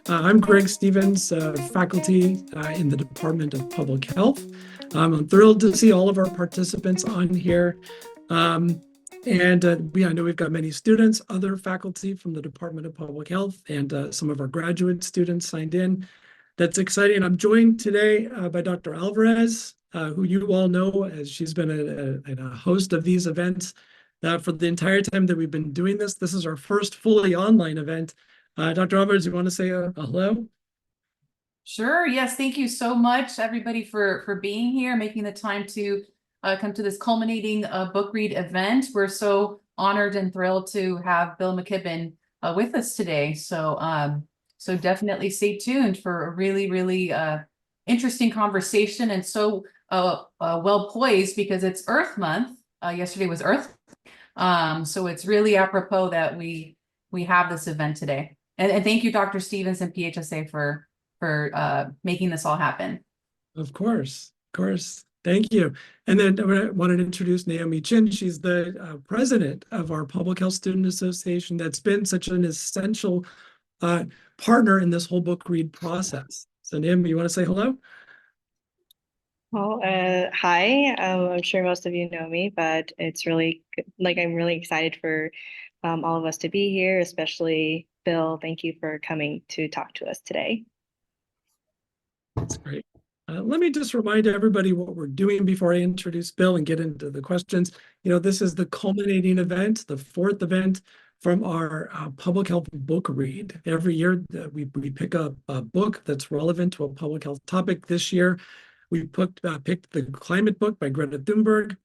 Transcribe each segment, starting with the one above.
I'm Greg Stevens, faculty in the Department of Public Health. I'm thrilled to see all of our participants on here. Um, I know we've got many students, other faculty from the Department of Public Health, and some of our graduate students signed in. That's exciting. I'm joined today by Dr. Alvarez, who you all know as she's been a host of these events for the entire time that we've been doing this. This is our first fully online event. Dr. Alvarez, you want to say a hello? Sure. Yes. Thank you so much, everybody, for being here, making the time to come to this culminating book read event. We're so honored and thrilled to have Bill McKibben with us today. So definitely stay tuned for a really interesting conversation, and so well poised because it's Earth Month. Yesterday was Earth, so it's really apropos that we have this event today. And thank you, Dr. Stevens and PHSA for making this all happen. Of course, of course. Thank you. And then I wanted to introduce Naeomi Chin. She's the president of our Public Health Student Association that's been such an essential partner in this whole book read process. So Naeomi, you want to say hello? Well, hi. I'm sure most of you know me, but it's really I'm really excited for all of us to be here, especially Bill. Thank you for coming to talk to us today. That's great. Let me just remind everybody what we're doing before I introduce Bill and get into the questions. This is the culminating event, the fourth event from our public health book read. Every year we pick a book that's relevant to a public health topic. This year, we picked the climate book by Greta Thunberg.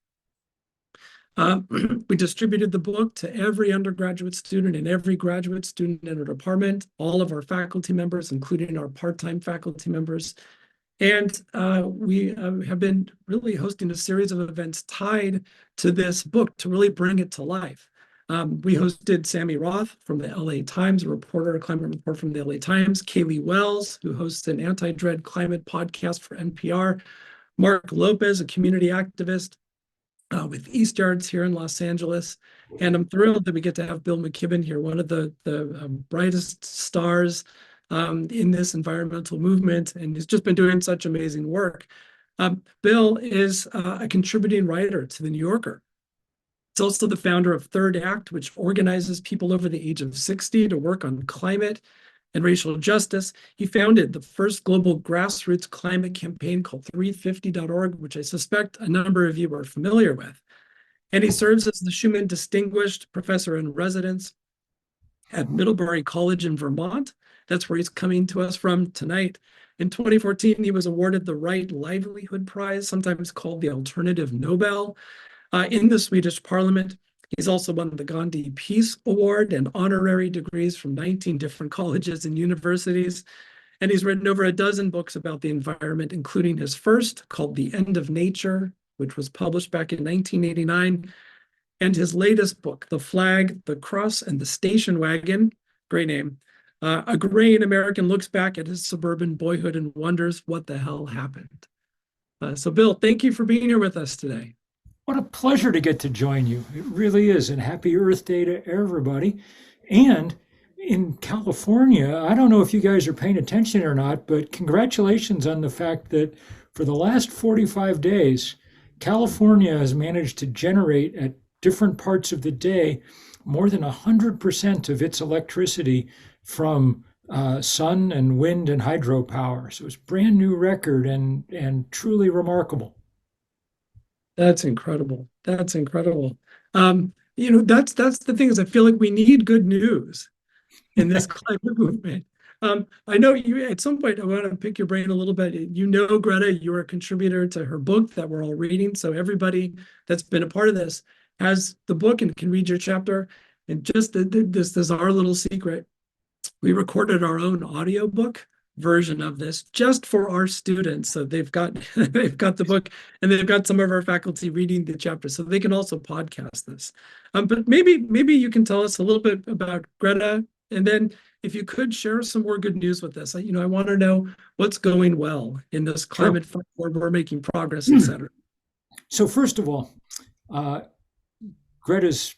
We distributed the book to every undergraduate student and every graduate student in our department, all of our faculty members, including our part-time faculty members. And we have been really hosting a series of events tied to this book to really bring it to life. We hosted Sammy Roth from the LA Times, a reporter, a climate reporter from the LA Times, Kaylee Wells, who hosts an anti-dread climate podcast for NPR, Mark Lopez, a community activist with East Yards here in Los Angeles. And I'm thrilled that we get to have Bill McKibben here, one of the brightest stars in this environmental movement, and he's just been doing such amazing work. Bill is a contributing writer to The New Yorker. He's also the founder of Third Act, which organizes people over the age of 60 to work on climate and racial justice. He founded the first global grassroots climate campaign called 350.org, which I suspect a number of you are familiar with. And he serves as the Schumann Distinguished Professor in Residence at Middlebury College in Vermont. That's where he's coming to us from tonight. In 2014, he was awarded the Right Livelihood Prize, sometimes called the Alternative Nobel, in the Swedish Parliament. He's also won the Gandhi Peace Award and honorary degrees from 19 different colleges and universities. And he's written over a dozen books about the environment, including his first, called The End of Nature, which was published back in 1989, and his latest book, The Flag, the Cross, and the Station Wagon, great name. A graying American looks back at his suburban boyhood and wonders what the hell happened. So Bill, thank you for being here with us today. What a pleasure to get to join you. It really is. And happy Earth Day to everybody. And in California, I don't know if you guys are paying attention or not, but congratulations on the fact that for the last 45 days, California has managed to generate at different parts of the day more than 100% of its electricity from sun and wind and hydropower. So it's a brand new record and truly remarkable. That's incredible. That's incredible. That's the thing is I feel like we need good news in this climate movement. I know you at some point I want to pick your brain a little bit. Greta, you're a contributor to her book that we're all reading. So everybody that's been a part of this has the book and can read your chapter. And just this is our little secret. We recorded our own audiobook version of this just for our students. So they've got the book and they've got some of our faculty reading the chapter, so they can also podcast this. But maybe you can tell us a little bit about Greta, and then if you could share some more good news with us. I want to know what's going well in this climate fight where we're making progress, et cetera. So first of all, Greta's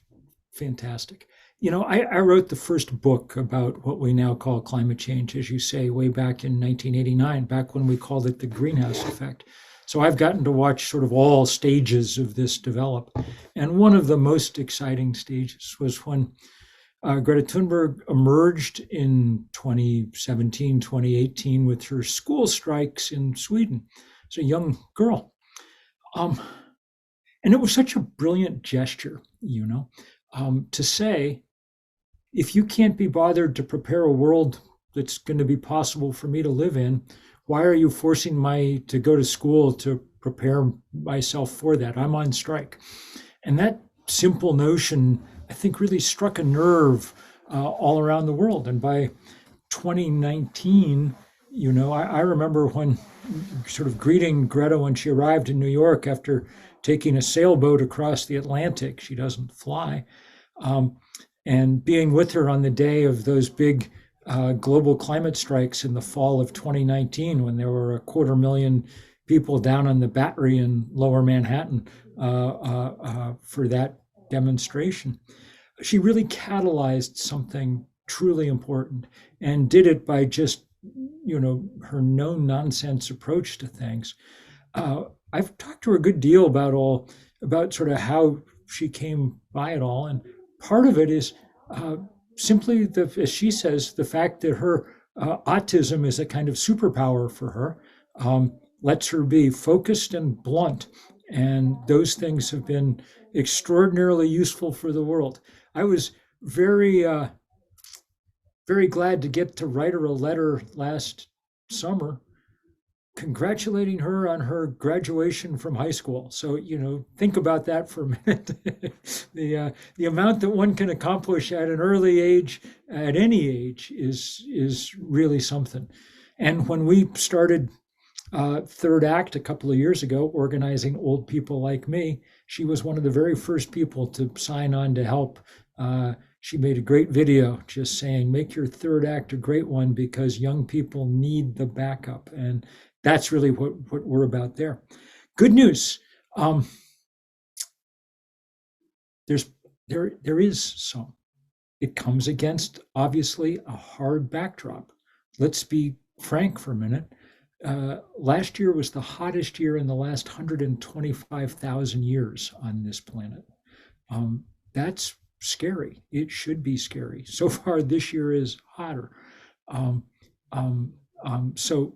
fantastic. I wrote the first book about what we now call climate change, as you say, way back in 1989, back when we called it the greenhouse effect. So I've gotten to watch sort of all stages of this develop. And one of the most exciting stages was when Greta Thunberg emerged in 2017, 2018 with her school strikes in Sweden. As a young girl. And it was such a brilliant gesture, to say, if you can't be bothered to prepare a world that's going to be possible for me to live in, why are you forcing me to go to school to prepare myself for that? I'm on strike. And that simple notion, I think, really struck a nerve all around the world. And by 2019, I remember when sort of greeting Greta when she arrived in New York after taking a sailboat across the Atlantic. She doesn't fly. And being with her on the day of those big global climate strikes in the fall of 2019, when there were 250,000 people down on the Battery in Lower Manhattan for that demonstration. She really catalyzed something truly important and did it by just, her no nonsense approach to things. I've talked to her a good deal about sort of how she came by it all. And part of it is simply, as she says, the fact that her autism is a kind of superpower for her, lets her be focused and blunt. And those things have been extraordinarily useful for the world. I was very glad to get to write her a letter last summer congratulating her on her graduation from high school. So, think about that for a minute. The amount that one can accomplish at an early age, at any age, is really something. And when we started Third Act a couple of years ago, organizing old people like me, she was one of the very first people to sign on to help. She made a great video just saying, make your third act a great one because young people need the backup. And that's really what we're about there. Good news. There is some. It comes against, obviously, a hard backdrop. Let's be frank for a minute. Last year was the hottest year in the last 125,000 years on this planet. That's scary. It should be scary. So far, this year is hotter. So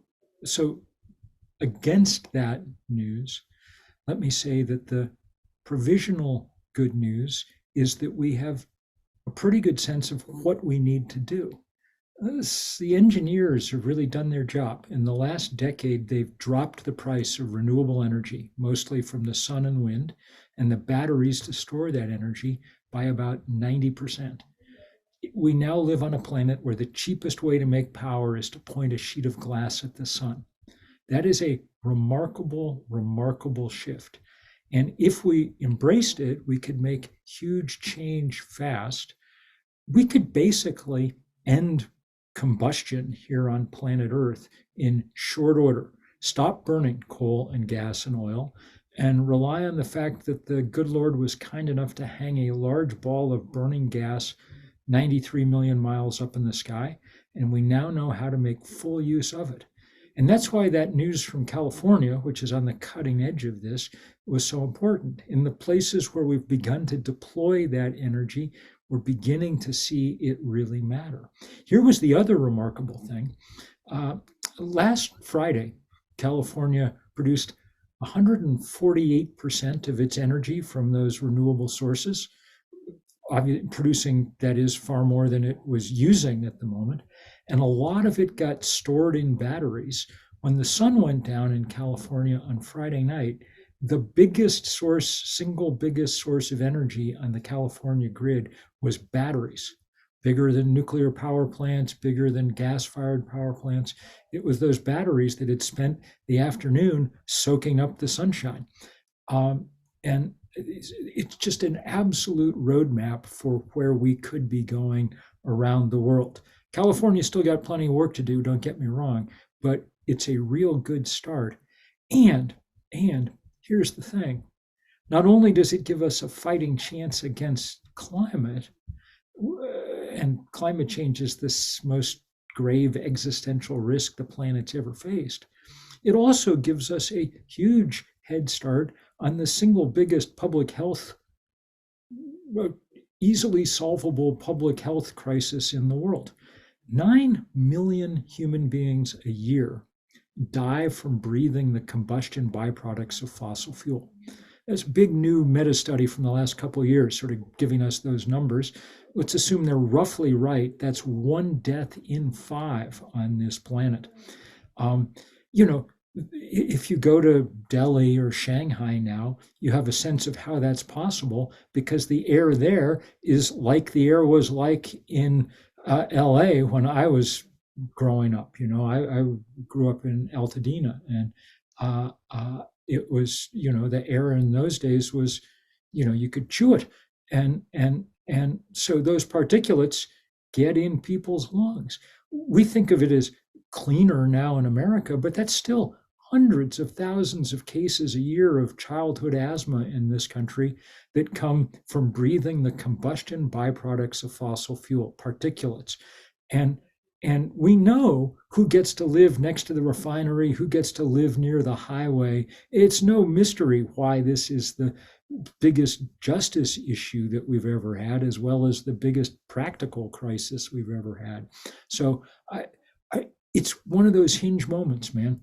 against that news, let me say that the provisional good news is that we have a pretty good sense of what we need to do. The engineers have really done their job. In the last decade, they've dropped the price of renewable energy, mostly from the sun and wind, and the batteries to store that energy by about 90%. We now live on a planet where the cheapest way to make power is to point a sheet of glass at the sun. That is a remarkable, remarkable shift. And if we embraced it, we could make huge change fast. We could basically end combustion here on planet Earth in short order, stop burning coal and gas and oil, and rely on the fact that the good Lord was kind enough to hang a large ball of burning gas 93 million miles up in the sky, and we now know how to make full use of it. And that's why that news from California, which is on the cutting edge of this, was so important. In the places where we've begun to deploy that energy, we're beginning to see it really matter. Here was the other remarkable thing. Last Friday, California produced 148% of its energy from those renewable sources, producing, that is, far more than it was using at the moment. And a lot of it got stored in batteries. When the sun went down in California on Friday night, the single biggest source of energy on the California grid was batteries, bigger than nuclear power plants, bigger than gas-fired power plants. It was those batteries that had spent the afternoon soaking up the sunshine. And it's just an absolute roadmap for where we could be going around the world. California's still got plenty of work to do, don't get me wrong, but it's a real good start. And here's the thing. Not only does it give us a fighting chance against climate, and climate change is the most grave existential risk the planet's ever faced, it also gives us a huge head start on the single biggest public health, easily solvable public health crisis in the world. 9 million human beings a year die from breathing the combustion byproducts of fossil fuel. That's a big new meta study from the last couple of years, sort of giving us those numbers. Let's assume they're roughly right. That's 1 death in 5 on this planet. You know, if you go to Delhi or Shanghai now, you have a sense of how that's possible because the air there is like the air was like in LA when I was growing up. You know, I grew up in Altadena, and it was, you know, the air in those days was, you know, you could chew it, and so those particulates get in people's lungs. We think of it as cleaner now in America, but that's still hundreds of thousands of cases a year of childhood asthma in this country that come from breathing the combustion byproducts of fossil fuel, particulates. And we know who gets to live next to the refinery, who gets to live near the highway. It's no mystery why this is the biggest justice issue that we've ever had, as well as the biggest practical crisis we've ever had. So it's one of those hinge moments, man.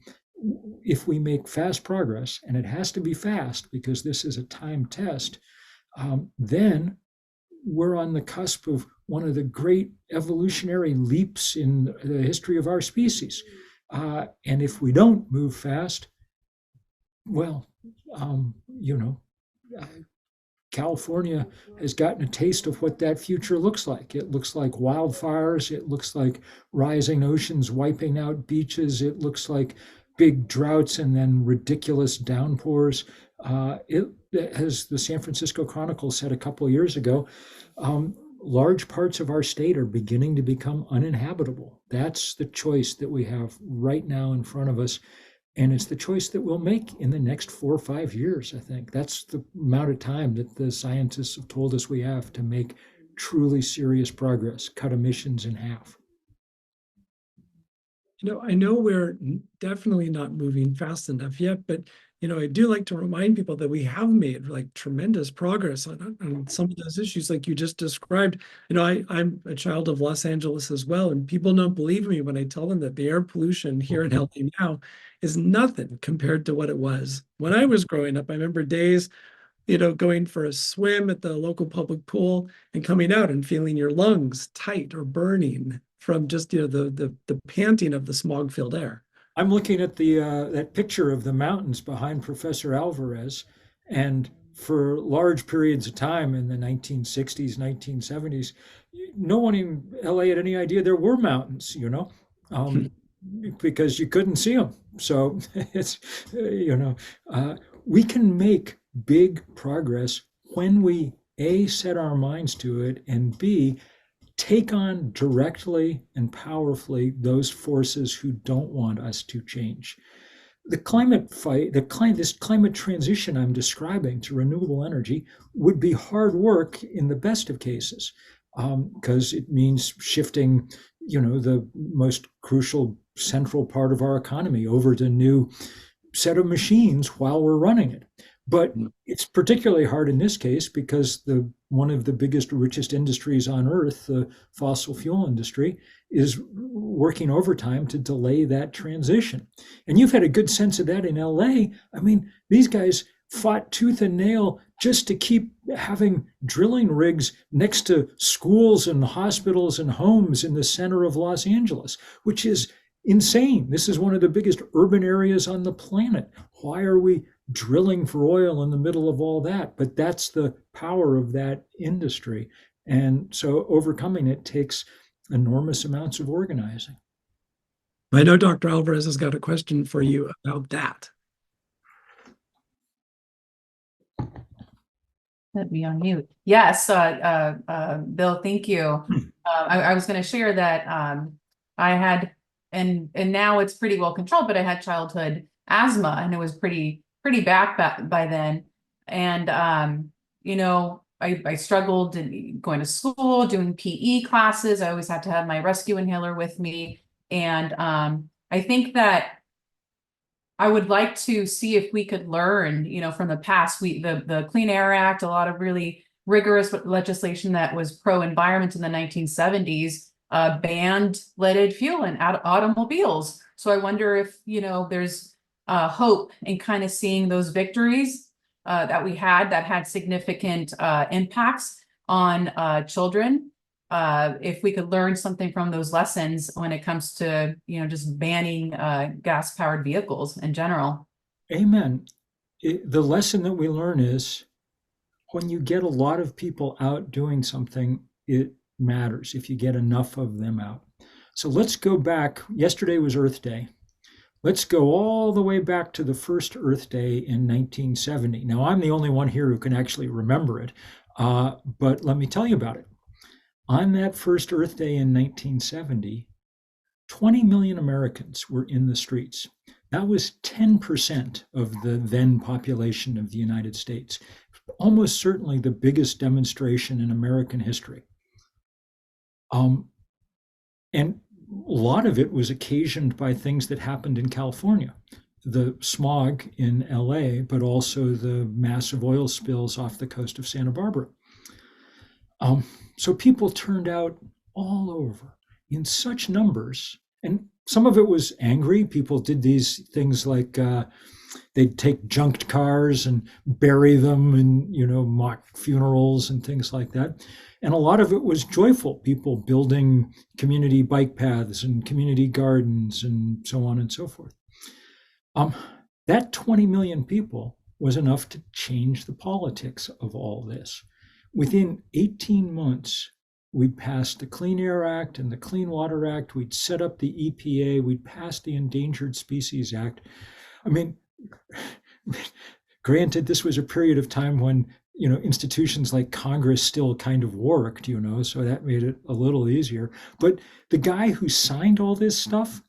If we make fast progress, and it has to be fast because this is a time test, then we're on the cusp of one of the great evolutionary leaps in the history of our species. And if we don't move fast, well, you know, California has gotten a taste of what that future looks like. It looks like wildfires. It looks like rising oceans wiping out beaches. It looks like big droughts and then ridiculous downpours. As the San Francisco Chronicle said a couple of years ago, large parts of our state are beginning to become uninhabitable. That's the choice that we have right now in front of us. And it's the choice that we'll make in the next 4 or 5 years, I think. That's the amount of time that the scientists have told us we have to make truly serious progress, cut emissions in half. You know, I know we're definitely not moving fast enough yet, but, you know, I do like to remind people that we have made like tremendous progress on some of those issues like you just described. You know, I'm a child of Los Angeles as well, and people don't believe me when I tell them that the air pollution here in LA now is nothing compared to what it was when I was growing up. I remember days, you know, going for a swim at the local public pool and coming out and feeling your lungs tight or burning from just, you know, the panting of the smog-filled air. I'm looking at the that picture of the mountains behind Professor Alvarez, and for large periods of time in the 1960s, 1970s, no one in LA had any idea there were mountains, you know, because you couldn't see them. So it's, you know, we can make big progress when we A, set our minds to it, and B, take on directly and powerfully those forces who don't want us to change. The climate fight, this climate transition I'm describing to renewable energy would be hard work in the best of cases, because it means shifting, you know, the most crucial central part of our economy over to a new set of machines while we're running it. But it's particularly hard in this case because one of the biggest, richest industries on earth, the fossil fuel industry, is working overtime to delay that transition. And you've had a good sense of that in LA. I mean, these guys fought tooth and nail just to keep having drilling rigs next to schools and hospitals and homes in the center of Los Angeles, which is insane. This is one of the biggest urban areas on the planet. Why are we drilling for oil in the middle of all that? But that's the power of that industry. And so overcoming it takes enormous amounts of organizing. I know Dr. Alvarez has got a question for you about that. Let me unmute. Yes, Bill, thank you. I was going to share that I had, and now it's pretty well controlled, but I had childhood asthma, and it was pretty bad by then. And you know, I struggled in going to school, doing PE classes. I always had to have my rescue inhaler with me. And I think that I would like to see if we could learn, from the past. The Clean Air Act, a lot of really rigorous legislation that was pro-environment in the 1970s, banned leaded fuel in automobiles. So I wonder if, there's hope in kind of seeing those victories that we had that had significant impacts on children. If we could learn something from those lessons when it comes to, just banning gas-powered vehicles in general. Amen. The lesson that we learn is when you get a lot of people out doing something, it matters if you get enough of them out. So let's go back. Yesterday was Earth Day. Let's go all the way back to the first Earth Day in 1970. Now, I'm the only one here who can actually remember it, but let me tell you about it. On that first Earth Day in 1970, 20 million Americans were in the streets. That was 10% of the then population of the United States. Almost certainly the biggest demonstration in American history. And a lot of it was occasioned by things that happened in California. The smog in LA, but also the massive oil spills off the coast of Santa Barbara. So people turned out all over in such numbers, and some of it was angry. People did these things like they'd take junked cars and bury them in, mock funerals and things like that. And a lot of it was joyful, people building community bike paths and community gardens and so on and so forth. That 20 million people was enough to change the politics of all this. Within 18 months, we'd passed the Clean Air Act and the Clean Water Act. We'd set up the EPA. We'd passed the Endangered Species Act. I mean, granted, this was a period of time when, institutions like Congress still kind of worked, so that made it a little easier. But the guy who signed all this stuff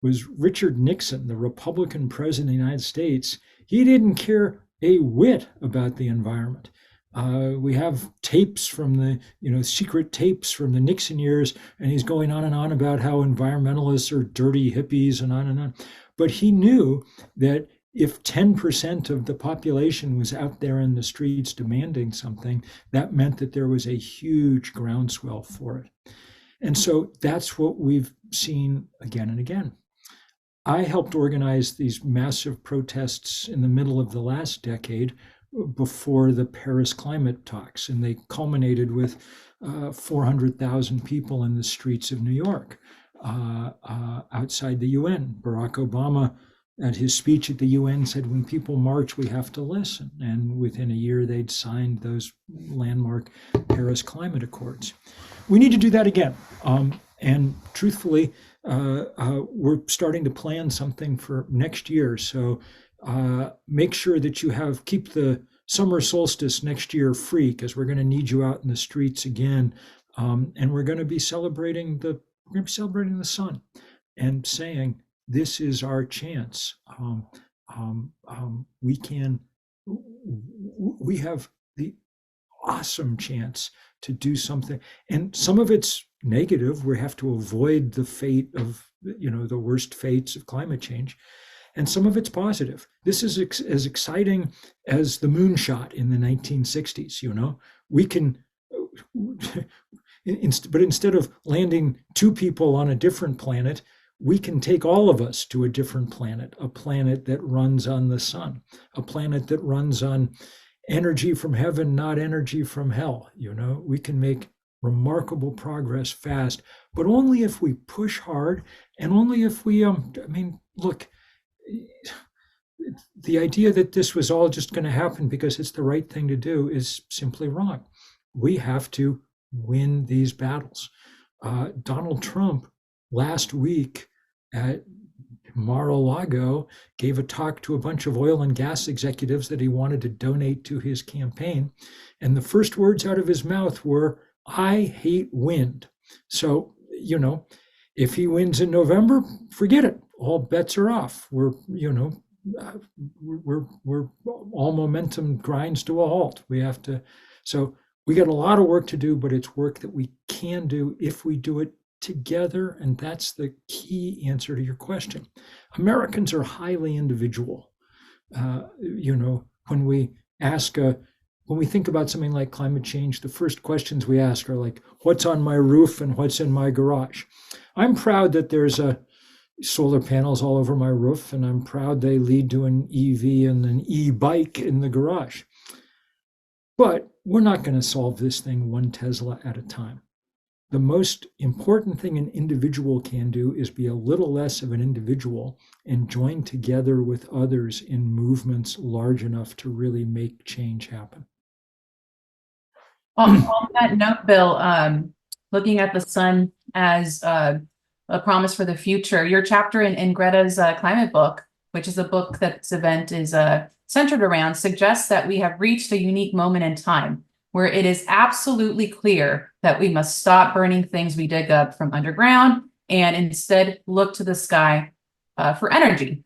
was Richard Nixon, the Republican president of the United States. He didn't care a whit about the environment. We have tapes from the, secret tapes from the Nixon years, and he's going on and on about how environmentalists are dirty hippies and on and on. But he knew that if 10% of the population was out there in the streets demanding something, that meant that there was a huge groundswell for it. And so that's what we've seen again and again. I helped organize these massive protests in the middle of the last decade before the Paris climate talks, and they culminated with 400,000 people in the streets of New York outside the UN. Barack Obama, at his speech at the UN, said, when people march, we have to listen. And within a year, they'd signed those landmark Paris climate accords. We need to do that again. And truthfully, we're starting to plan something for next year. So make sure that you keep the summer solstice next year free, because we're going to need you out in the streets again. And we're going to be celebrating the sun and saying, this is our chance. We have the awesome chance to do something. And some of it's negative. We have to avoid the fate of, the worst fates of climate change. And some of it's positive. This is as exciting as the moonshot in the 1960s. We can, but instead of landing two people on a different planet, we can take all of us to a different planet, a planet that runs on the sun, a planet that runs on energy from heaven, not energy from hell. We can make remarkable progress fast, but only if we push hard, and only if we, look, the idea that this was all just going to happen because it's the right thing to do is simply wrong. We have to win these battles. Donald Trump last week at Mar-a-Lago gave a talk to a bunch of oil and gas executives that he wanted to donate to his campaign. And the first words out of his mouth were, I hate wind. So, if he wins in November, forget it. All bets are off. We're all momentum grinds to a halt. We have to. So We got a lot of work to do, but it's work that we can do if we do it together. And that's the key answer to your question. Americans are highly individual. When we when we think about something like climate change, the first questions we ask are like, what's on my roof and what's in my garage? I'm proud that there's solar panels all over my roof, and I'm proud they lead to an EV and an e-bike in the garage. But we're not going to solve this thing one Tesla at a time. The most important thing an individual can do is be a little less of an individual and join together with others in movements large enough to really make change happen. On that note, Bill, looking at the sun as a promise for the future, your chapter in Greta's climate book, which is a book that this event is centered around, suggests that we have reached a unique moment in time where it is absolutely clear that we must stop burning things we dig up from underground and instead look to the sky for energy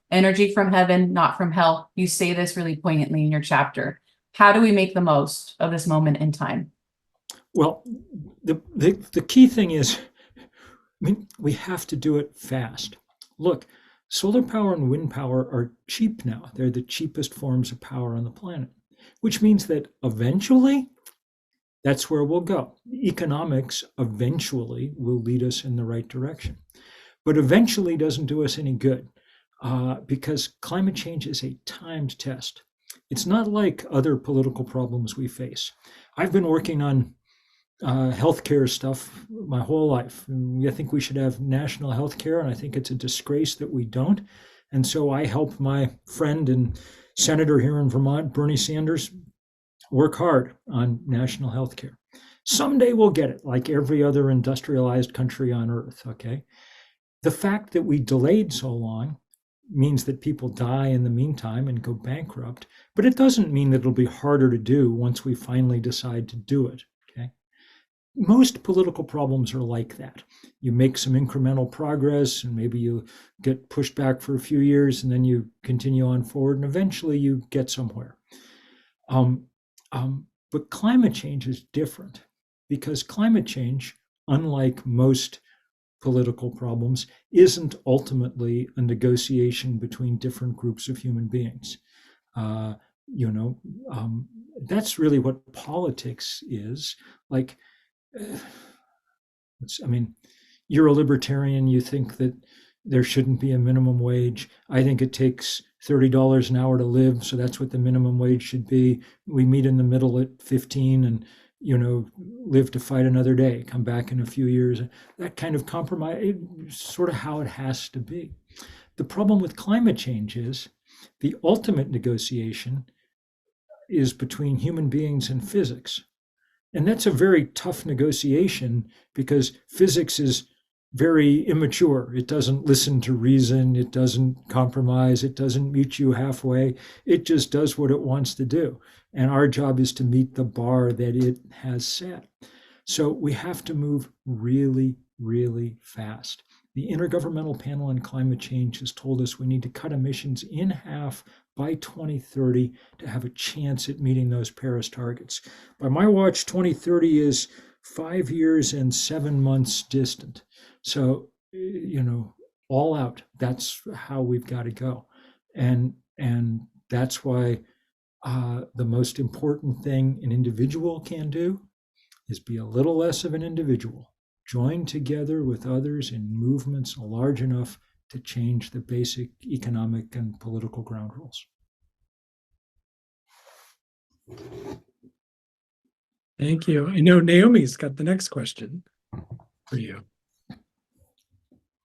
from heaven, not from hell. You say this really poignantly in your chapter. How do we make the most of this moment in time? Well, the key thing is, we have to do it fast. Look, solar power and wind power are cheap now. They're the cheapest forms of power on the planet, which means that eventually that's where we'll go. Economics eventually will lead us in the right direction. But eventually doesn't do us any good because climate change is a timed test. It's not like other political problems we face. I've been working on healthcare stuff my whole life. I think we should have national healthcare, and I think it's a disgrace that we don't. And so I help my friend and senator here in Vermont, Bernie Sanders, work hard on national healthcare. Someday we'll get it, like every other industrialized country on earth, okay? The fact that we delayed so long means that people die in the meantime and go bankrupt, but it doesn't mean that it'll be harder to do once we finally decide to do it. Most political problems are like that. You make some incremental progress and maybe you get pushed back for a few years and then you continue on forward and eventually you get somewhere. But climate change is different because climate change, unlike most political problems, isn't ultimately a negotiation between different groups of human beings. That's really what politics is. Like, you're a libertarian, you think that there shouldn't be a minimum wage. I think it takes $30 an hour to live, so that's what the minimum wage should be. We meet in the middle at 15 and, live to fight another day, come back in a few years. That kind of compromise is sort of how it has to be. The problem with climate change is the ultimate negotiation is between human beings and physics. And that's a very tough negotiation because physics is very immature. It doesn't listen to reason. It doesn't compromise. It doesn't meet you halfway. It just does what it wants to do. And our job is to meet the bar that it has set. So we have to move really, really fast. The Intergovernmental Panel on Climate Change has told us we need to cut emissions in half by 2030 to have a chance at meeting those Paris targets. By my watch, 2030 is 5 years and 7 months distant. So, all out, that's how we've got to go. And that's why the most important thing an individual can do is be a little less of an individual. Join together with others in movements large enough to change the basic economic and political ground rules. Thank you. I know Naomi's got the next question for you.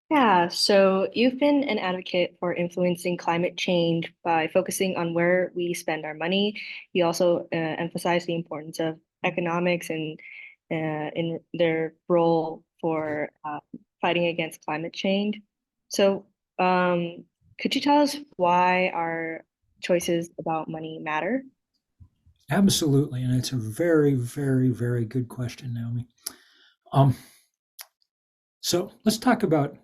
Yeah, so you've been an advocate for influencing climate change by focusing on where we spend our money. You also emphasize the importance of economics and in their role for fighting against climate change. So could you tell us why our choices about money matter? Absolutely, and it's a very, very, very good question, Naomi. So let's talk about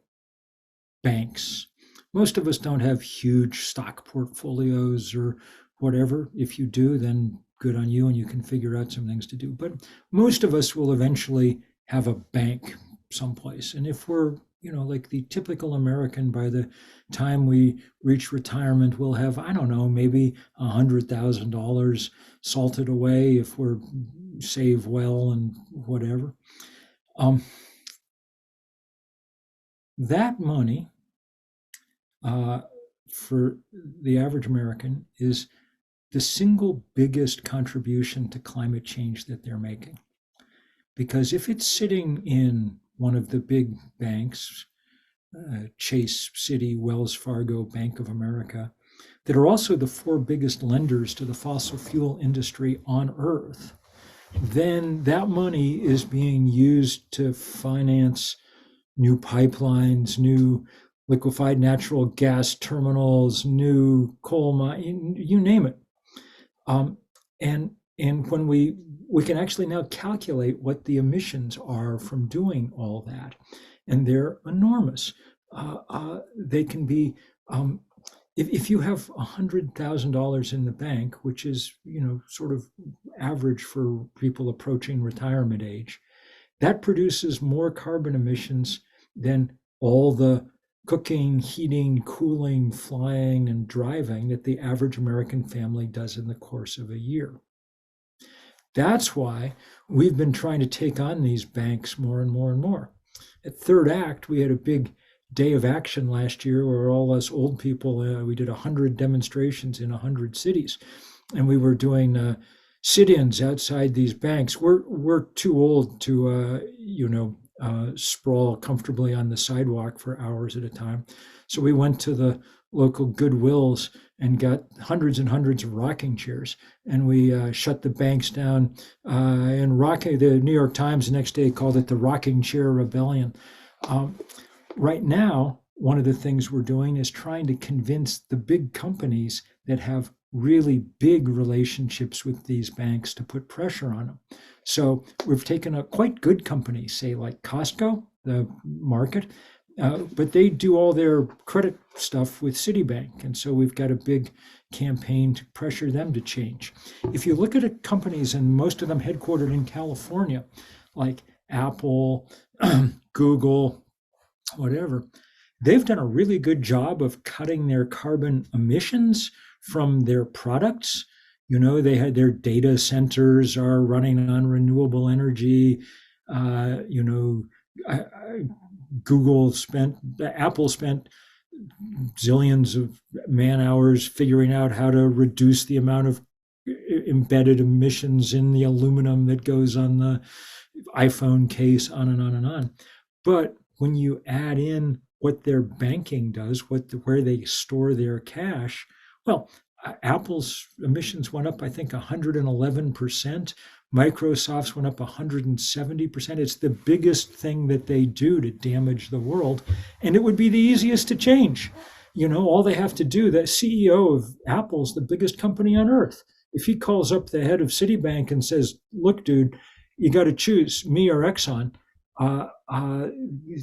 banks. Most of us don't have huge stock portfolios or whatever. If you do, then good on you and you can figure out some things to do. But most of us will eventually have a bank someplace. And if we're, like the typical American, by the time we reach retirement, we'll have, I don't know, maybe $100,000 salted away if we're save well and whatever. That money for the average American is the single biggest contribution to climate change that they're making. Because if it's sitting in one of the big banks, Chase, Citi, Wells Fargo, Bank of America, that are also the 4 biggest lenders to the fossil fuel industry on Earth, then that money is being used to finance new pipelines, new liquefied natural gas terminals, new coal mine, you name it. And when we can actually now calculate what the emissions are from doing all that, and they're enormous. They can be, if you have $100,000 in the bank, which is sort of average for people approaching retirement age, that produces more carbon emissions than all the cooking, heating, cooling, flying, and driving that the average American family does in the course of a year. That's why we've been trying to take on these banks more and more and more. At Third Act, we had a big day of action last year where all us old people, we did 100 demonstrations in 100 cities, and we were doing sit-ins outside these banks. We're too old to, sprawl comfortably on the sidewalk for hours at a time. So we went to the local Goodwills and got hundreds and hundreds of rocking chairs, and we shut the banks down. And the New York Times the next day called it the Rocking Chair Rebellion. Right now, one of the things we're doing is trying to convince the big companies that have really big relationships with these banks to put pressure on them. So we've taken a quite good company, say like Costco, the market, but they do all their credit stuff with Citibank. And so we've got a big campaign to pressure them to change. If you look at companies, and most of them headquartered in California, like Apple, Google, whatever, they've done a really good job of cutting their carbon emissions from their products. They had their data centers are running on renewable energy. Apple spent zillions of man hours figuring out how to reduce the amount of embedded emissions in the aluminum that goes on the iPhone case, on and on and on. But when you add in what their banking does, where they store their cash, well, Apple's emissions went up, I think, 111%. Microsoft's went up 170%. It's the biggest thing that they do to damage the world. And it would be the easiest to change. All they have to do, the CEO of Apple's the biggest company on earth. If he calls up the head of Citibank and says, look, dude, you got to choose me or Exxon,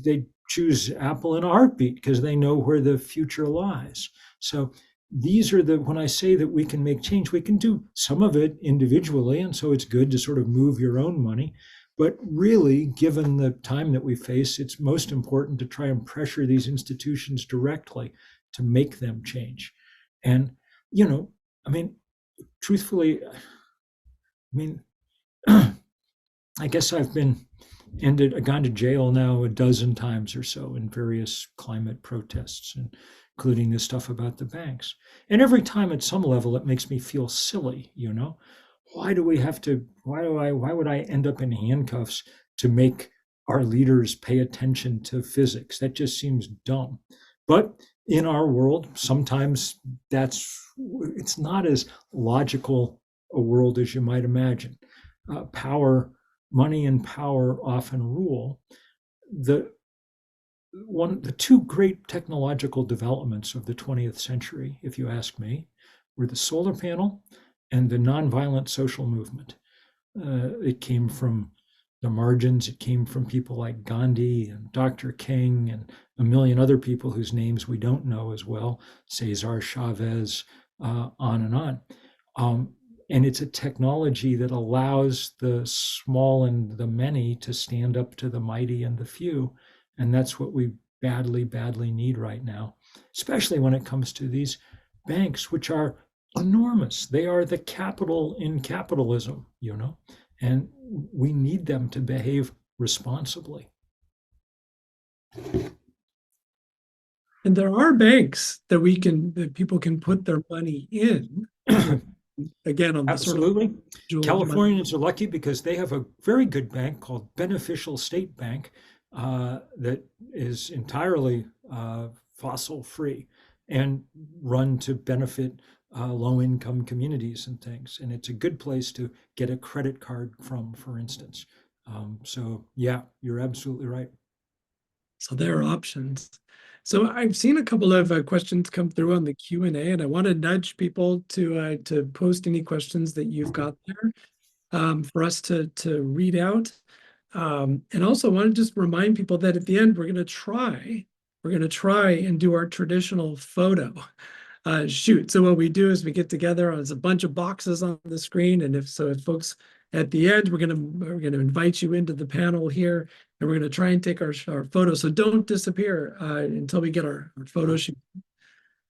they choose Apple in a heartbeat because they know where the future lies. So these are when I say that we can make change, we can do some of it individually. And so it's good to sort of move your own money. But really, given the time that we face, it's most important to try and pressure these institutions directly to make them change. And, truthfully, I guess I've gone to jail now a dozen times or so in various climate protests, including this stuff about the banks. And every time at some level, it makes me feel silly, Why would I end up in handcuffs to make our leaders pay attention to physics? That just seems dumb. But in our world, sometimes it's not as logical a world as you might imagine. Money and power often rule. The two great technological developments of the 20th century, if you ask me, were the solar panel and the nonviolent social movement. It came from the margins. It came from people like Gandhi and Dr. King and a million other people whose names we don't know as well, Cesar Chavez, on and on. And it's a technology that allows the small and the many to stand up to the mighty and the few. And that's what we badly, badly need right now, especially when it comes to these banks, which are enormous. They are the capital in capitalism, and we need them to behave responsibly. And there are banks that people can put their money in. Again, on the Absolutely. Sort of Californians are lucky because they have a very good bank called Beneficial State Bank that is entirely fossil free and run to benefit low-income communities and things. And it's a good place to get a credit card from, for instance. So yeah, you're absolutely right. So there are options. So I've seen a couple of questions come through on the Q&A, and I want to nudge people to post any questions that you've got there for us to read out. And also want to just remind people that at the end, we're going to try and do our traditional photo shoot. So what we do is we get together, there's a bunch of boxes on the screen, and if folks at the end, we're gonna invite you into the panel here, and we're gonna try and take our photo. So don't disappear until we get our photo shoot.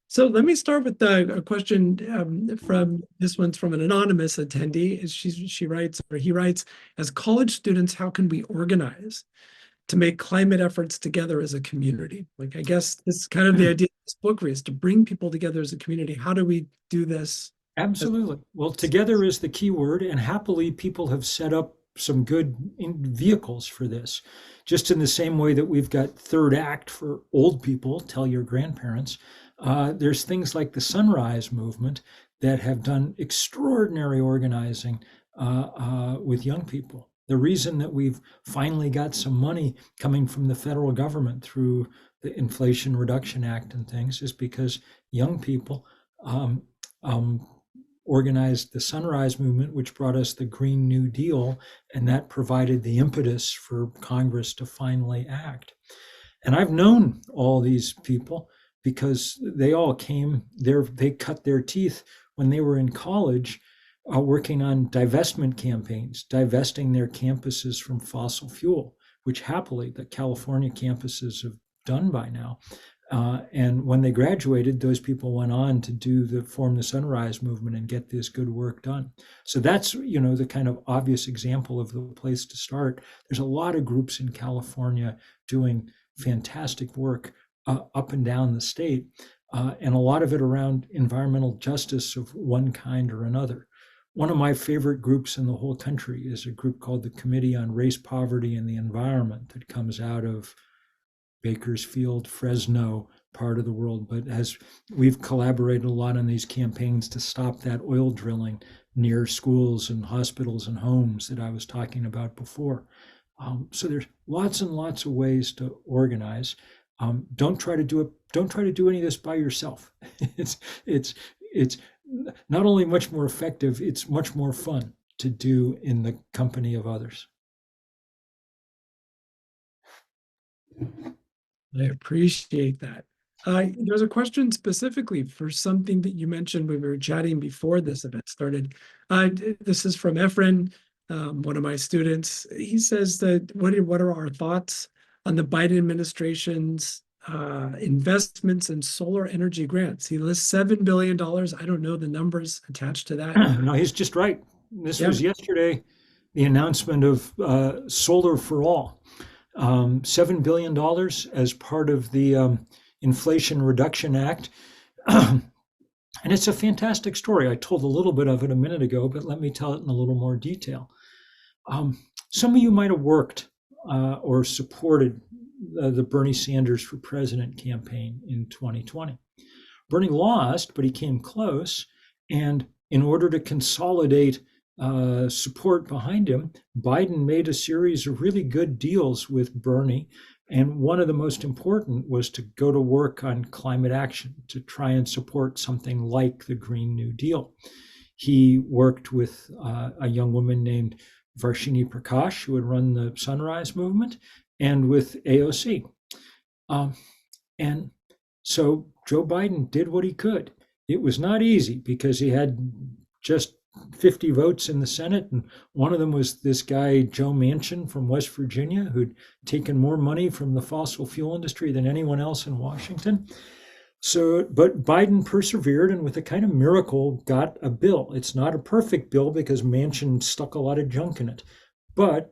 So let me start with a question from this one's from an anonymous attendee. She writes, or he writes, as college students, how can we organize to make climate efforts together as a community? Like, I guess this is kind of the idea of this book is to bring people together as a community. How do we do this? Absolutely. Well, together is the key word, and happily people have set up some good vehicles for this. Just in the same way that we've got Third Act for old people, tell your grandparents, there's things like the Sunrise Movement that have done extraordinary organizing with young people. The reason that we've finally got some money coming from the federal government through the Inflation Reduction Act and things is because young people organized the Sunrise Movement, which brought us the Green New Deal, and that provided the impetus for Congress to finally act. And I've known all these people because they all came there, they cut their teeth when they were in college working on divestment campaigns, divesting their campuses from fossil fuel, which happily the California campuses have done by now. And when they graduated, those people went on to form the Sunrise Movement and get this good work done. So that's, the kind of obvious example of the place to start. There's a lot of groups in California doing fantastic work up and down the state, and a lot of it around environmental justice of one kind or another. One of my favorite groups in the whole country is a group called the Committee on Race, Poverty, and the Environment that comes out of Bakersfield, Fresno part of the world, but we've collaborated a lot on these campaigns to stop that oil drilling near schools and hospitals and homes that I was talking about before. So there's lots and lots of ways to organize. Don't try to do any of this by yourself. It's not only much more effective, it's much more fun to do in the company of others. I appreciate that. There's a question specifically for something that you mentioned when we were chatting before this event started. This is from Evelyn, one of my students. He says that what are our thoughts on the Biden administration's investments in solar energy grants? He lists $7 billion. I don't know the numbers attached to that. No, he's just right. This was yesterday, the announcement of Solar for All. $7 billion as part of the Inflation Reduction Act. And it's a fantastic story. I told a little bit of it a minute ago, but let me tell it in a little more detail. Some of you might have worked or supported the Bernie Sanders for President campaign in 2020. Bernie lost, but he came close. And in order to consolidate support behind him, Biden made a series of really good deals with Bernie. And one of the most important was to go to work on climate action to try and support something like the Green New Deal. He worked with a young woman named Varshini Prakash, who had run the Sunrise Movement, and with AOC. And so Joe Biden did what he could. It was not easy because he had just 50 votes in the Senate, and one of them was this guy, Joe Manchin from West Virginia, who'd taken more money from the fossil fuel industry than anyone else in Washington. So, but Biden persevered and with a kind of miracle got a bill. It's not a perfect bill because Manchin stuck a lot of junk in it, but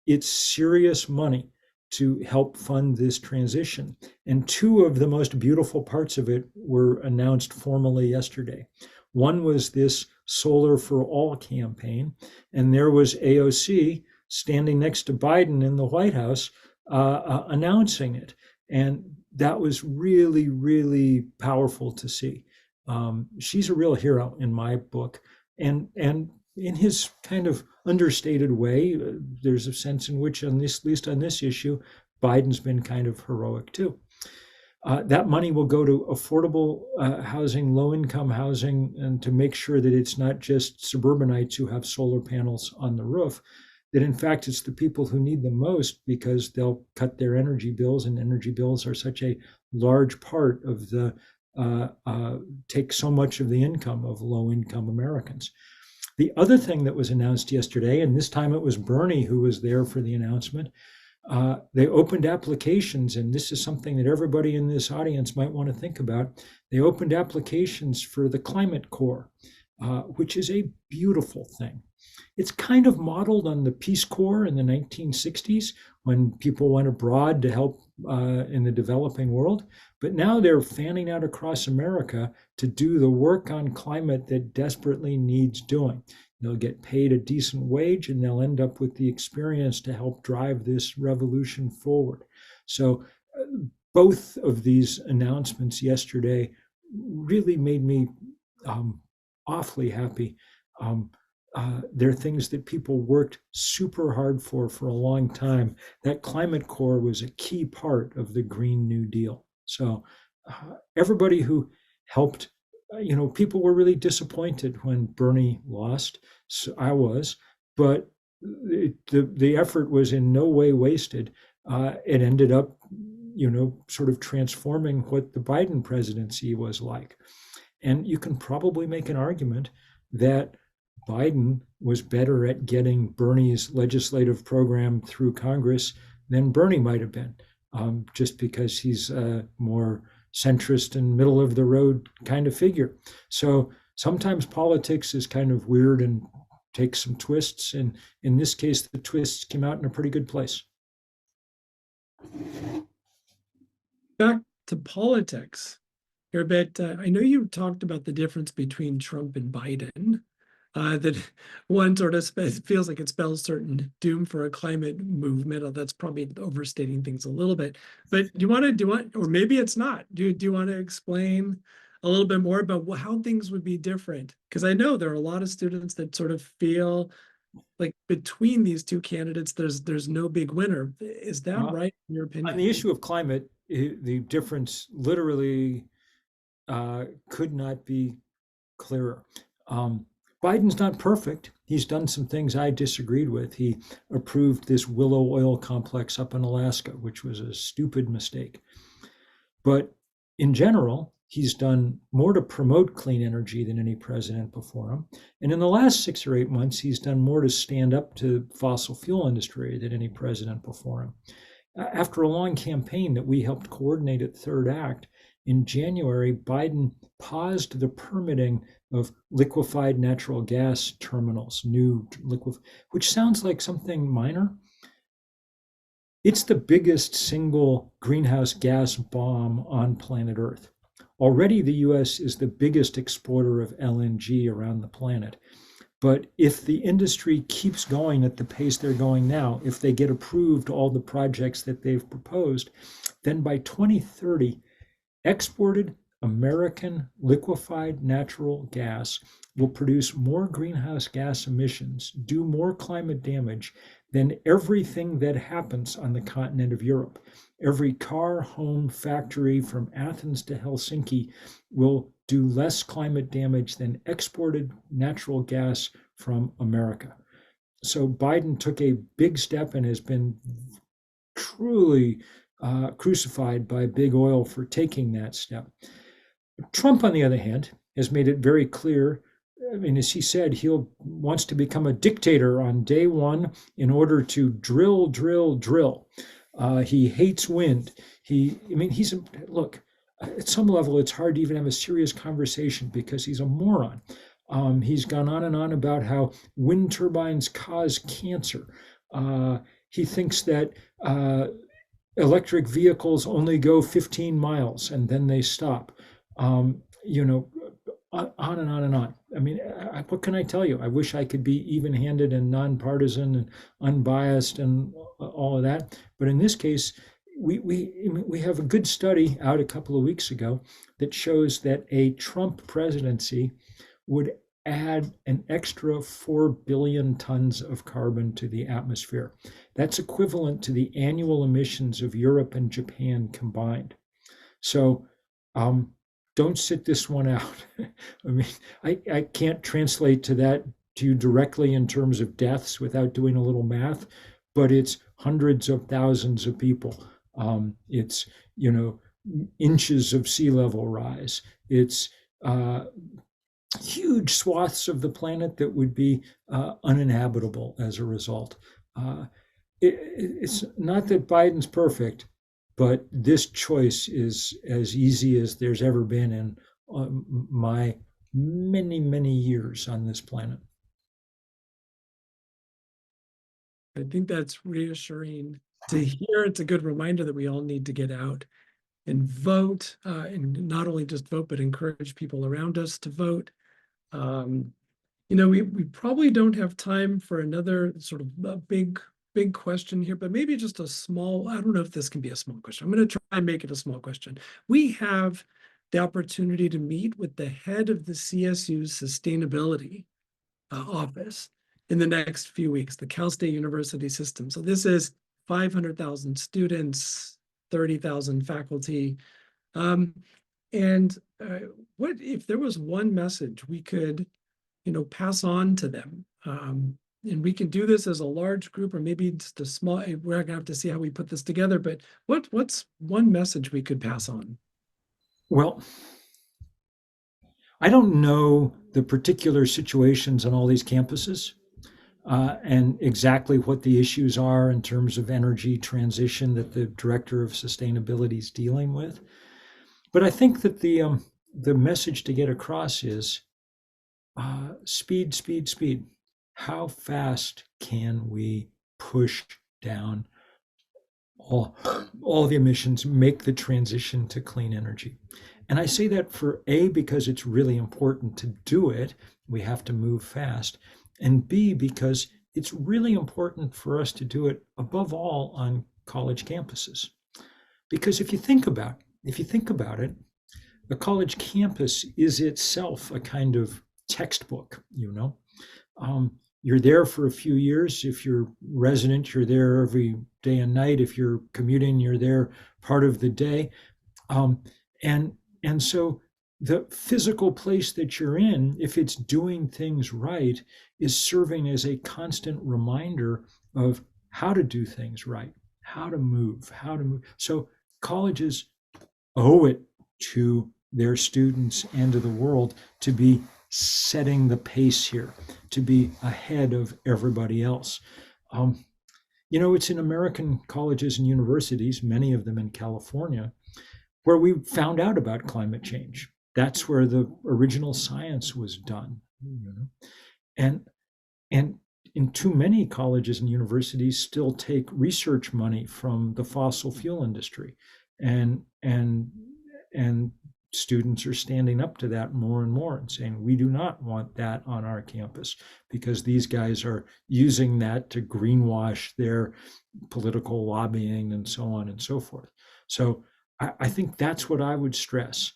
it's serious money to help fund this transition. And two of the most beautiful parts of it were announced formally yesterday. One was this Solar for All campaign, and there was AOC standing next to Biden in the White House announcing it. And that was really, really powerful to see. She's a real hero in my book. And in his kind of understated way, there's a sense in which, at least on this issue, Biden's been kind of heroic too. That money will go to affordable housing, low-income housing, and to make sure that it's not just suburbanites who have solar panels on the roof, that in fact it's the people who need them most because they'll cut their energy bills, and energy bills are such a large part of the, take so much of the income of low-income Americans. The other thing that was announced yesterday, and this time it was Bernie who was there for the announcement, they opened applications, and this is something that everybody in this audience might want to think about. They opened applications for the Climate Corps, which is a beautiful thing. It's kind of modeled on the Peace Corps in the 1960s when people went abroad to help in the developing world. But now they're fanning out across America to do the work on climate that desperately needs doing. They'll get paid a decent wage, and they'll end up with the experience to help drive this revolution forward. So both of these announcements yesterday really made me awfully happy. They're things that people worked super hard for a long time. That Climate Corps was a key part of the Green New Deal. So everybody who helped, people were really disappointed when Bernie lost. So I was, but the effort was in no way wasted. It ended up, sort of transforming what the Biden presidency was like. And you can probably make an argument that Biden was better at getting Bernie's legislative program through Congress than Bernie might have been, just because he's a more centrist and middle of the road kind of figure. So sometimes politics is kind of weird and takes some twists. And in this case, the twists came out in a pretty good place. Back to politics here a bit. I know you talked about the difference between Trump and Biden. That one sort of feels like it spells certain doom for a climate movement. That's probably overstating things a little bit. But do you want, or maybe it's not. Do you want to explain a little bit more about how things would be different? Because I know there are a lot of students that sort of feel like between these two candidates, there's no big winner. Is that right, in your opinion? On the issue of climate, the difference literally could not be clearer. Biden's not perfect. He's done some things I disagreed with. He approved this Willow oil complex up in Alaska, which was a stupid mistake. But in general, he's done more to promote clean energy than any president before him. And in the last 6 or 8 months, he's done more to stand up to fossil fuel industry than any president before him. After a long campaign that we helped coordinate at Third Act, in January, Biden paused the permitting of liquefied natural gas terminals, which sounds like something minor. It's the biggest single greenhouse gas bomb on planet Earth. Already, the US is the biggest exporter of LNG around the planet. But if the industry keeps going at the pace they're going now, if they get approved all the projects that they've proposed, then by 2030, exported American liquefied natural gas will produce more greenhouse gas emissions, do more climate damage than everything that happens on the continent of Europe. Every car, home, factory from Athens to Helsinki will do less climate damage than exported natural gas from America. So Biden took a big step and has been truly crucified by big oil for taking that step. Trump, on the other hand, has made it very clear I mean, as he said, he wants to become a dictator on day one in order to drill, drill, drill. He hates wind. Look, at some level, it's hard to even have a serious conversation because he's a moron. He's gone on and on about how wind turbines cause cancer. He thinks that electric vehicles only go 15 miles and then they stop. You know, on and on and on. I mean, what can I tell you? I wish I could be even-handed and nonpartisan and unbiased and all of that. But in this case, we have a good study out a couple of weeks ago that shows that a Trump presidency would add an extra 4 billion tons of carbon to the atmosphere. That's equivalent to the annual emissions of Europe and Japan combined. So don't sit this one out. I mean, I can't translate to you directly in terms of deaths without doing a little math, but it's hundreds of thousands of people. It's, inches of sea level rise. It's huge swaths of the planet that would be uninhabitable as a result. It's not that Biden's perfect, but this choice is as easy as there's ever been in my many, many years on this planet. I think that's reassuring to hear. It's a good reminder that we all need to get out and vote, and not only just vote, but encourage people around us to vote. We probably don't have time for another sort of big question here, but maybe just a small, I don't know if this can be a small question. I'm going to try and make it a small question. We have the opportunity to meet with the head of the CSU's sustainability office in the next few weeks, the Cal State University system. So this is 500,000 students, 30,000 faculty. What if there was one message we could, pass on to them? And we can do this as a large group or maybe just a small, we're gonna have to see how we put this together, but what's one message we could pass on? Well, I don't know the particular situations on all these campuses and exactly what the issues are in terms of energy transition that the director of sustainability is dealing with. But I think that the message to get across is speed, speed, speed. How fast can we push down all the emissions, make the transition to clean energy? And I say that because it's really important to do it. We have to move fast. And B, because it's really important for us to do it above all on college campuses. Because if you think about it, a college campus is itself a kind of textbook, You're there for a few years. If you're resident, you're there every day and night. If you're commuting, you're there part of the day. And so the physical place that you're in, if it's doing things right, is serving as a constant reminder of how to do things right, how to move. So colleges owe it to their students and to the world to be setting the pace here, to be ahead of everybody else. It's in American colleges and universities, many of them in California, where we found out about climate change. That's where the original science was done. And in too many colleges and universities still take research money from the fossil fuel industry, and students are standing up to that more and more and saying, we do not want that on our campus because these guys are using that to greenwash their political lobbying and so on and so forth. So I think that's what I would stress.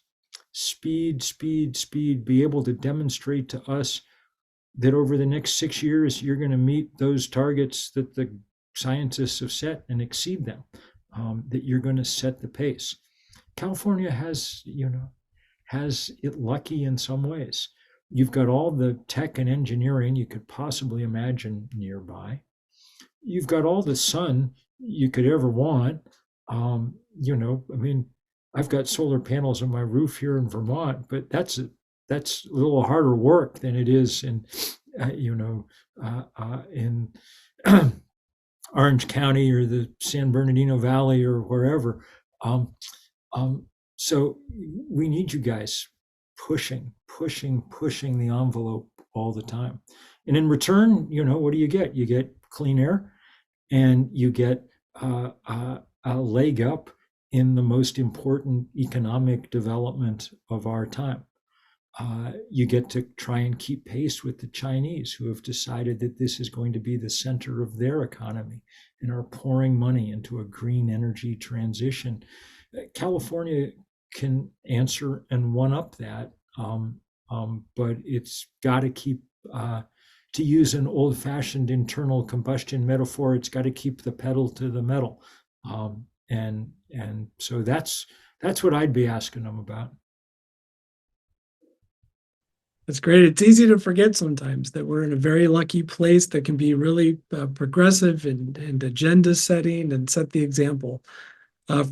Speed, speed, speed. Be able to demonstrate to us that over the next 6 years, you're going to meet those targets that the scientists have set and exceed them, that you're going to set the pace. California has it lucky in some ways. You've got all the tech and engineering you could possibly imagine nearby. You've got all the sun you could ever want. I've got solar panels on my roof here in Vermont, but that's that's a little harder work than it is in in Orange County or the San Bernardino Valley or wherever. So we need you guys pushing the envelope all the time. And in return, what do you get? You get clean air, and you get a leg up in the most important economic development of our time. You get to try and keep pace with the Chinese, who have decided that this is going to be the center of their economy and are pouring money into a green energy transition. California can answer and one up that, but it's got to keep, to use an old-fashioned internal combustion metaphor, it's got to keep the pedal to the metal, and so that's what I'd be asking them about. That's great. It's easy to forget sometimes that we're in a very lucky place that can be really progressive and agenda setting and set the example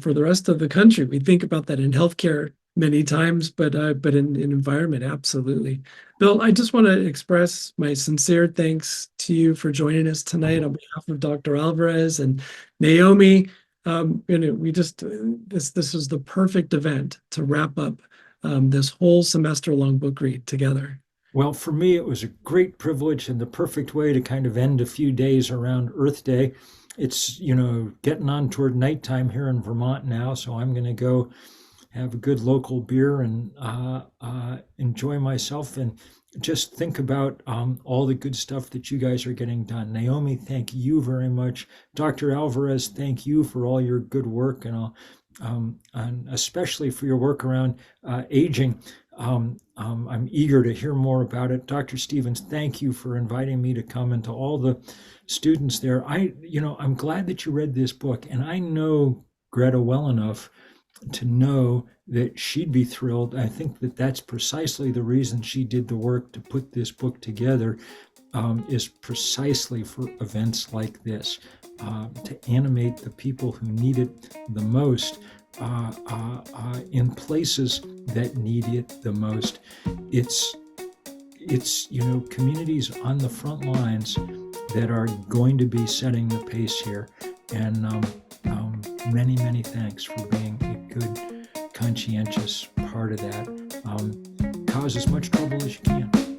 for the rest of the country. We think about that in healthcare many times, but in environment, absolutely. Bill, I just want to express my sincere thanks to you for joining us tonight on behalf of Dr. Alvarez and Naeomi. We just this was the perfect event to wrap up this whole semester-long book read together. Well, for me, it was a great privilege and the perfect way to kind of end a few days around Earth Day. It's, getting on toward nighttime here in Vermont now, so I'm going to go have a good local beer and enjoy myself and just think about all the good stuff that you guys are getting done. Naeomi, thank you very much. Dr. Alvarez, thank you for all your good work and especially for your work around aging. I'm eager to hear more about it. Dr. Stevens, thank you for inviting me to come, and to all the students there. I'm glad that you read this book, and I know Greta well enough to know that she'd be thrilled. I think that that's precisely the reason she did the work to put this book together, is precisely for events like this, to animate the people who need it the most, in places that need it the most. It's communities on the front lines that are going to be setting the pace here. And many, many thanks for being a good, conscientious part of that. Cause as much trouble as you can.